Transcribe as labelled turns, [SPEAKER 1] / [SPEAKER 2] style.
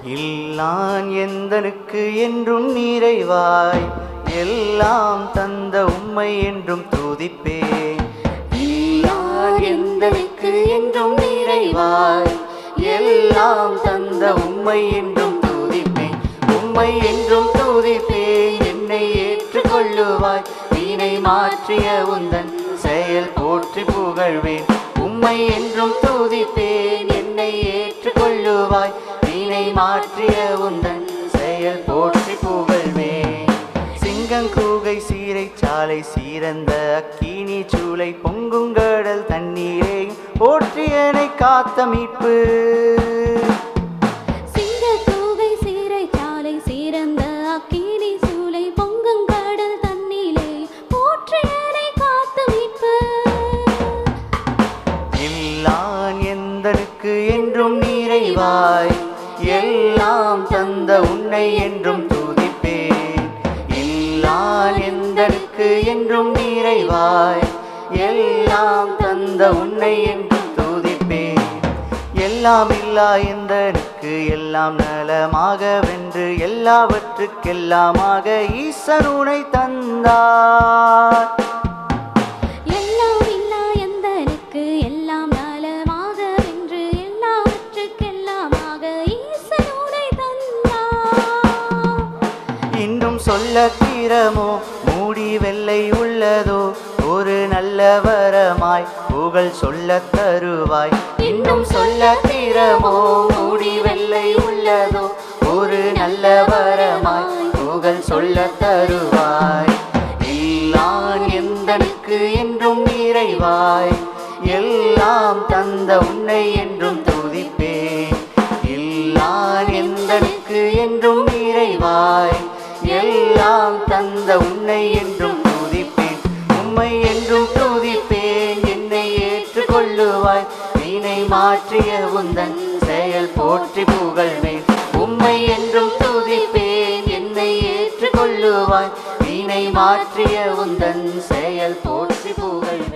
[SPEAKER 1] இல்லான் எந்தனுக்கு என்றும் நிறைவாய் எல்லாம் தந்த உம்மை என்றும் துதிப்பேன். இல்லான் எந்தனுக்கு என்றும் நிறைவாய் எல்லாம் தந்த உம்மை என்றும் துதிப்பேன். உம்மை என்றும் துதிப்பேன். என்னை ஏற்றுக்கொள்ளுவாய். வீணை மாற்றிய உந்தன் செயல் போற்றி புகழ்வேன். உம்மை என்றும் துதிப்பேன். என்னை ஏற்றுக்கொள்ளுவாய். வீணை மாற்றிய உந்தன் செயல் போற்றி புகழ்வேன். சிங்கங்கூகை சீரை சாலை சீரந்த அக்கினி சூளை பொங்குங்கடல் தண்ணீரை போற்றியனை காத்த மீட்பு.
[SPEAKER 2] சிங்கங்கூகை சீரை சாலை சீரந்த அக்கினி சூளை பொங்குங்கடல் தண்ணீரை போற்றியனை காத்த மீட்பு.
[SPEAKER 1] இல்லான் எந்தனுக்கு என்றும் நிறைவாய் எல்லாம் தந்த உன்னை என்றும் துதிப்பேன். இல்லான் எந்தனுக்கு என்றும் நிறைவாய் எல்லாம் தந்த உன்னை என்றும் துதிப்பேன். எல்லாம் இல்லா எந்தனுக்கு எல்லாம் நலமாக வென்று எல்லாவற்றுக்கெல்லாமாக ஈசன் உனை தந்தார். சொல்ல தீரமோ மூடி வெள்ளை உள்ளதோ ஒரு நல்ல வரமாய் புகழ் சொல்ல தருவாய். இன்னும் சொல்ல தீரமோ மூடி வெள்ளை உள்ளதோ ஒரு நல்ல வரமாய் புகழ் சொல்ல தருவாய். இல்லான் எந்தனுக்கு என்றும் நிறைவாய் எல்லாம் தந்த உன்னை என்றும் துதிப்பேன். இல்லான் எந்தனுக்கு என்றும் நிறைவாய் எல்லாம் தந்த உன்னை என்றும் துதிப்பேன். உம்மை என்றும் துதிப்பேன். என்னை ஏற்றுக்கொள்ளுவாய். வீணை மாற்றிய உந்தன் செயல் போற்றி புகழ்வேன். உம்மை என்றும் துதிப்பேன். என்னை ஏற்றுக்கொள்ளுவாய். வீணை மாற்றிய உந்தன் செயல் போற்றி புகழ்வேன்.